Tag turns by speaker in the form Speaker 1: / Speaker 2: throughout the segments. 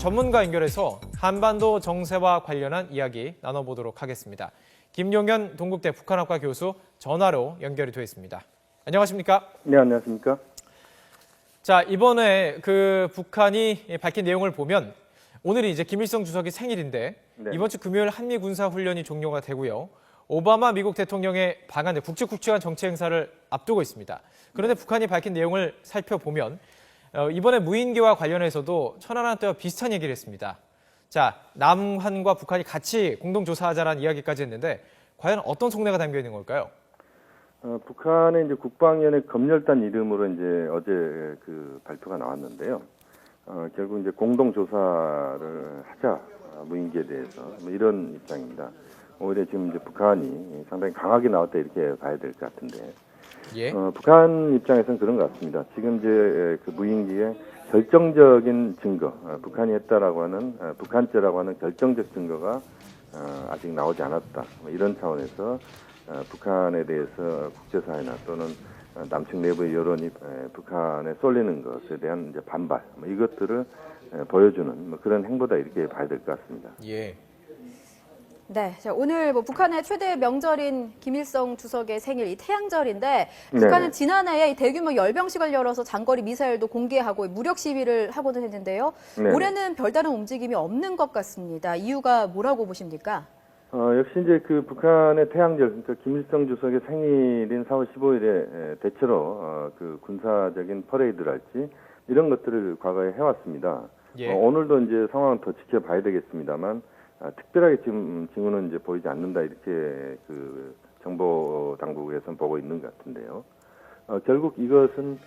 Speaker 1: 전문가 연결해서 한반도 정세와 관련한 이야기 나눠보도록 하겠습니다. 김용현 동국대 북한학과 교수 전화로 연결이 되어 있습니다. 안녕하십니까?
Speaker 2: 네, 안녕하십니까?
Speaker 1: 자, 이번에 북한이 밝힌 내용을 보면 오늘이 이제 김일성 주석의 생일인데
Speaker 2: 네.
Speaker 1: 이번 주 금요일 한미 군사 훈련이 종료가 되고요. 오바마 미국 대통령의 방한대 굵직굵직한 정치 행사를 앞두고 있습니다. 그런데 북한이 밝힌 내용을 살펴보면 이번에 무인기와 관련해서도 천안함 때와 비슷한 얘기를 했습니다. 자, 남한과 북한이 같이 공동조사하자라는 이야기까지 했는데 과연 어떤 속내가 담겨 있는 걸까요?
Speaker 2: 북한의 이제 국방위원회 검열단 이름으로 이제 어제 그 발표가 나왔는데요. 결국 이제 공동조사를 하자, 무인기에 대해서 뭐 이런 입장입니다. 오히려 지금 이제 북한이 상당히 강하게 나왔다 이렇게 봐야 될 것 같은데.
Speaker 1: 예.
Speaker 2: 북한 입장에서는 그런 것 같습니다. 지금 이제 그 무인기의 결정적인 증거, 북한이 했다라고 하는 북한죄라고 하는 결정적 증거가 아직 나오지 않았다. 뭐 이런 차원에서 북한에 대해서 국제사회나 또는 남측 내부의 여론이 북한에 쏠리는 것에 대한 이제 반발, 뭐 이것들을 보여주는 뭐 그런 행보다 이렇게 봐야 될 것 같습니다.
Speaker 1: 예.
Speaker 3: 네, 자, 오늘 북한의 최대 명절인 김일성 주석의 생일 이 태양절인데 북한은 지난해에 이 대규모 열병식을 열어서 장거리 미사일도 공개하고 무력 시위를 하고도 했는데요.
Speaker 2: 네네.
Speaker 3: 올해는 별다른 움직임이 없는 것 같습니다. 이유가 뭐라고 보십니까?
Speaker 2: 역시 이제 그 북한의 태양절, 그러니까 김일성 주석의 생일인 4월 15일에 대체로 그 군사적인 퍼레이드랄지 이런 것들을 과거에 해왔습니다.
Speaker 1: 예.
Speaker 2: 오늘도 이제 상황은 더 지켜봐야 되겠습니다만 특별하게 지금 징후는 이제 보이지 않는다 이렇게 그 정보 당국에서는 보고 있는 것 같은데요. 결국 이것은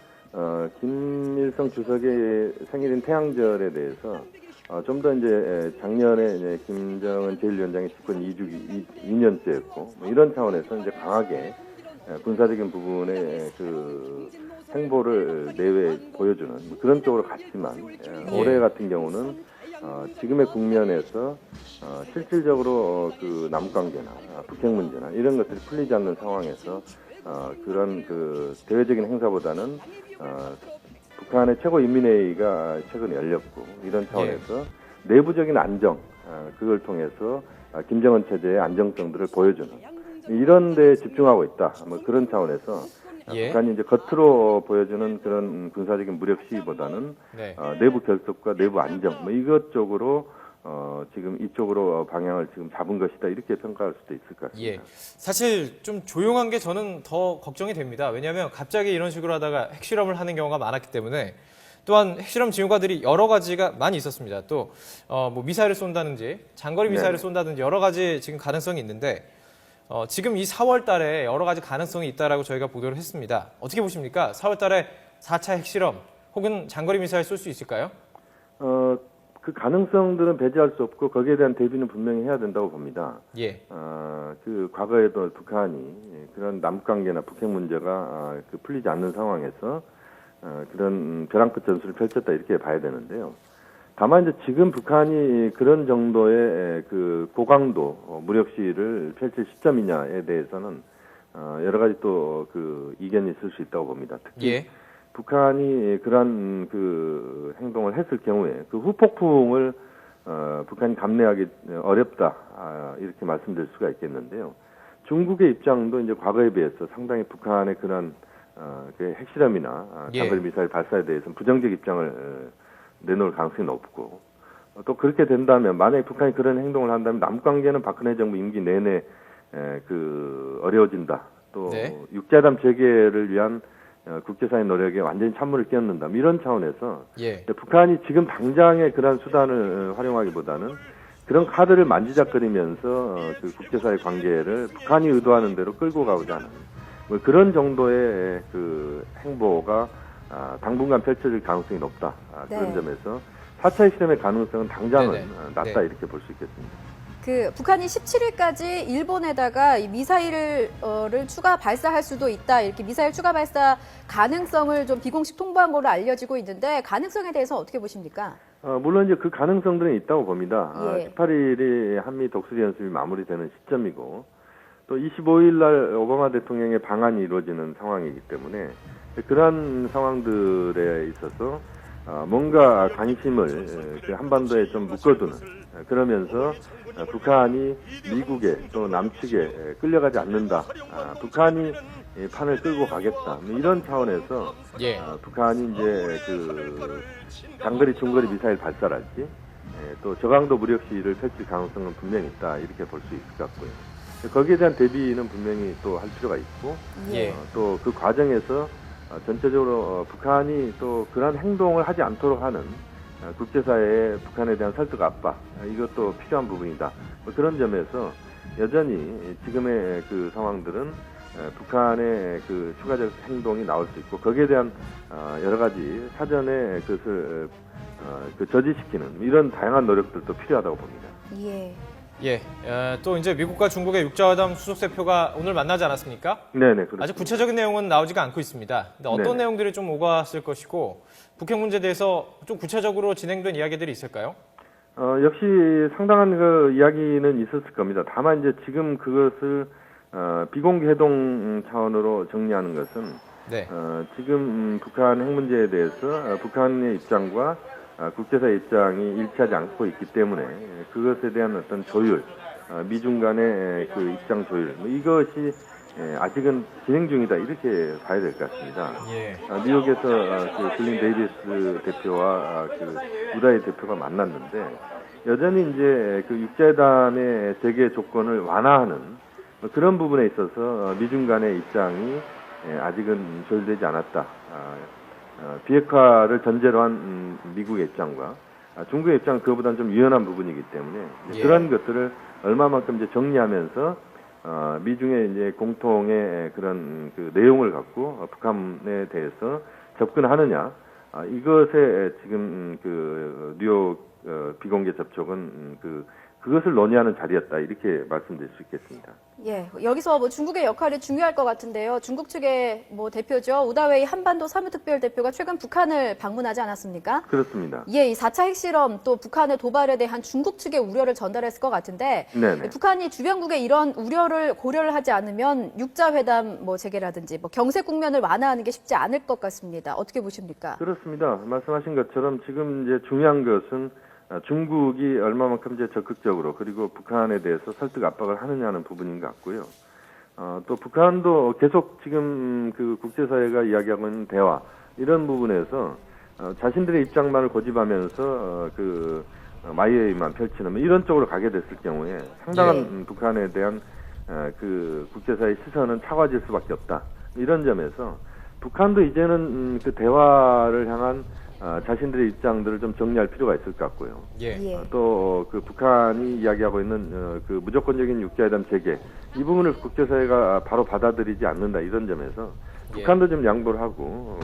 Speaker 2: 김일성 주석의 생일인 태양절에 대해서 좀 더 이제 작년에 이제 김정은 제1위원장의 집권 2년째였고 뭐 이런 차원에서 이제 강하게 군사적인 부분의 그 행보를 내외에 보여주는 뭐 그런 쪽으로 갔지만 올해 같은 경우는 지금의 국면에서 실질적으로 그 남북관계나 북핵 문제나 이런 것들이 풀리지 않는 상황에서 그런 그 대외적인 행사보다는 북한의 최고인민회의가 최근에 열렸고 이런 차원에서 내부적인 안정 그걸 통해서 김정은 체제의 안정성들을 보여주는 이런 데 집중하고 있다. 뭐 그런 차원에서 북한이 이제 겉으로 보여주는 그런 군사적인 무력 시위보다는 내부 결속과 내부 안정 뭐 이것 쪽으로 지금 이쪽으로 방향을 지금 잡은 것이다 이렇게 평가할 수도 있을 것 같습니다.
Speaker 1: 예. 사실 좀 조용한 게 저는 더 걱정이 됩니다. 왜냐하면 갑자기 이런 식으로 하다가 핵실험을 하는 경우가 많았기 때문에 또한 핵실험 징후가들이 여러 가지가 많이 있었습니다. 또 뭐 미사일을 쏜다든지 장거리 미사일을 쏜다든지 여러 가지 지금 가능성이 있는데 지금 이 4월 달에 여러 가지 가능성이 있다라고 저희가 보도를 했습니다. 어떻게 보십니까? 4월 달에 4차 핵실험 혹은 장거리 미사일 쏠 수 있을까요?
Speaker 2: 그 가능성들은 배제할 수 없고 거기에 대한 대비는 분명히 해야 된다고 봅니다.
Speaker 1: 예.
Speaker 2: 그 과거에도 북한이 그런 남북관계나 북핵 문제가 그 풀리지 않는 상황에서 그런 벼랑 끝 전술을 펼쳤다 이렇게 봐야 되는데요. 다만 이제 지금 북한이 그런 정도의 그 고강도 무력 시위를 펼칠 시점이냐에 대해서는 여러 가지 또 그 이견이 있을 수 있다고 봅니다. 특히 북한이 그런 그 행동을 했을 경우에 그 후폭풍을 북한이 감내하기 어렵다 이렇게 말씀드릴 수가 있겠는데요. 중국의 입장도 이제 과거에 비해서 상당히 북한의 그런 그 핵실험이나 장거리 미사일 발사에 대해서는 부정적 입장을 내놓을 가능성이 높고 또 그렇게 된다면 만약에 북한이 그런 행동을 한다면 남북관계는 박근혜 정부 임기 내내 그 어려워진다. 또 육자담 재개를 위한 국제사회 노력에 완전히 찬물을 끼얹는다. 이런 차원에서 북한이 지금 당장의 그런 수단을 활용하기보다는 그런 카드를 만지작거리면서 그 국제사회 관계를 북한이 의도하는 대로 끌고 가고자 하는 뭐 그런 정도의 그 행보가 당분간 펼쳐질 가능성이 높다. 그런 점에서 4차 핵실험의 가능성은 당장은 낮다 이렇게 볼 수 있겠습니다.
Speaker 3: 그 북한이 17일까지 일본에다가 이 미사일을 추가 발사할 수도 있다. 이렇게 미사일 추가 발사 가능성을 좀 비공식 통보한 걸로 알려지고 있는데 가능성에 대해서 어떻게 보십니까?
Speaker 2: 물론 이제 그 가능성들은 있다고 봅니다. 18일이 한미 독수리 연습이 마무리되는 시점이고 또 25일 날 오바마 대통령의 방한이 이루어지는 상황이기 때문에 그러한 상황들에 있어서 뭔가 관심을 그 한반도에 좀 묶어두는 그러면서 북한이 미국에 또 남측에 끌려가지 않는다. 북한이 판을 끌고 가겠다. 뭐 이런 차원에서
Speaker 1: 예.
Speaker 2: 북한이 이제 그 장거리 중거리 미사일 발사랄지 또 저강도 무력 시위를 펼칠 가능성은 분명히 있다. 이렇게 볼 수 있을 것 같고요. 거기에 대한 대비는 분명히 또 할 필요가 있고
Speaker 1: 예.
Speaker 2: 또 그 과정에서 전체적으로 북한이 또 그런 행동을 하지 않도록 하는 국제사회의 북한에 대한 설득 압박 이것도 필요한 부분이다. 뭐 그런 점에서 여전히 지금의 그 상황들은 북한의 그 추가적 행동이 나올 수 있고 거기에 대한 여러 가지 사전에 그것을 그 저지시키는 이런 다양한 노력들도 필요하다고 봅니다.
Speaker 3: 예.
Speaker 1: 예. 또 이제 미국과 중국의 육자회담 수석대표가 오늘 만나지 않았습니까?
Speaker 2: 네네. 그렇습니다.
Speaker 1: 아직 구체적인 내용은 나오지가 않고 있습니다. 근데 어떤
Speaker 2: 네네.
Speaker 1: 내용들이 좀 오갔을 것이고 북핵 문제에 대해서 좀 구체적으로 진행된 이야기들이 있을까요?
Speaker 2: 역시 상당한 그 이야기는 있었을 겁니다. 다만 이제 지금 그것을 비공개 회동 차원으로 정리하는 것은
Speaker 1: 네.
Speaker 2: 지금 북한 핵 문제에 대해서 북한의 입장과 국제사회 입장이 일치하지 않고 있기 때문에 그것에 대한 어떤 조율, 미중 간의 그 입장 조율, 뭐 이것이 아직은 진행 중이다 이렇게 봐야 될 것 같습니다.
Speaker 1: 예.
Speaker 2: 뉴욕에서 그 클린 데이비스 대표와 그 우다이 대표가 만났는데 여전히 이제 그 육자회담의 재개 조건을 완화하는 뭐 그런 부분에 있어서 미중 간의 입장이 아직은 조율되지 않았다. 비핵화를 전제로 한 미국의 입장과 중국의 입장은 그거보다는 좀 유연한 부분이기 때문에
Speaker 1: 예.
Speaker 2: 그런 것들을 얼마만큼 이제 정리하면서 미중의 이제 공통의 그런 그 내용을 갖고 북한에 대해서 접근하느냐 이것에 지금 그 뉴욕 비공개 접촉은 그것을 논의하는 자리였다 이렇게 말씀드릴 수 있겠습니다.
Speaker 3: 예, 여기서 뭐 중국의 역할이 중요할 것 같은데요. 중국 측의 뭐 대표죠. 우다웨이 한반도 사무특별대표가 최근 북한을 방문하지 않았습니까?
Speaker 2: 그렇습니다.
Speaker 3: 예, 이 4차 핵실험 또 북한의 도발에 대한 중국 측의 우려를 전달했을 것 같은데
Speaker 2: 네네.
Speaker 3: 북한이 주변국의 이런 우려를 고려를 하지 않으면 육자회담 뭐 재개라든지 뭐 경색 국면을 완화하는 게 쉽지 않을 것 같습니다. 어떻게 보십니까?
Speaker 2: 그렇습니다. 말씀하신 것처럼 지금 이제 중요한 것은 중국이 얼마만큼 이제 적극적으로 그리고 북한에 대해서 설득 압박을 하느냐는 부분인 것 같고요. 또 북한도 계속 지금 그 국제사회가 이야기하고 있는 대화 이런 부분에서 자신들의 입장만을 고집하면서 그 마이웨이만 펼치는 뭐 이런 쪽으로 가게 됐을 경우에 상당한 북한에 대한 그 국제사회 시선은 차가워질 수밖에 없다. 이런 점에서 북한도 이제는 그 대화를 향한 자신들의 입장들을 좀 정리할 필요가 있을 것 같고요.
Speaker 1: 예.
Speaker 2: 또 그 북한이 이야기하고 있는 그 무조건적인 육자회담 재개 이 부분을 국제사회가 바로 받아들이지 않는다 이런 점에서 북한도 좀 양보를 하고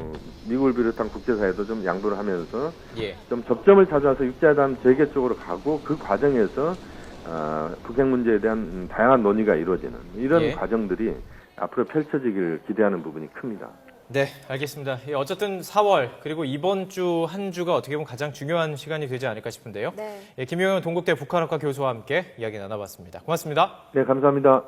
Speaker 2: 미국을 비롯한 국제사회도 좀 양보를 하면서
Speaker 1: 예.
Speaker 2: 좀 접점을 찾아서 육자회담 재개 쪽으로 가고 그 과정에서 북핵 문제에 대한 다양한 논의가 이루어지는 이런 과정들이 앞으로 펼쳐지길 기대하는 부분이 큽니다.
Speaker 1: 네, 알겠습니다. 어쨌든 4월 그리고 이번 주 한 주가 어떻게 보면 가장 중요한 시간이 되지 않을까 싶은데요.
Speaker 3: 네.
Speaker 1: 김용현 동국대 북한학과 교수와 함께 이야기 나눠봤습니다. 고맙습니다.
Speaker 2: 네, 감사합니다.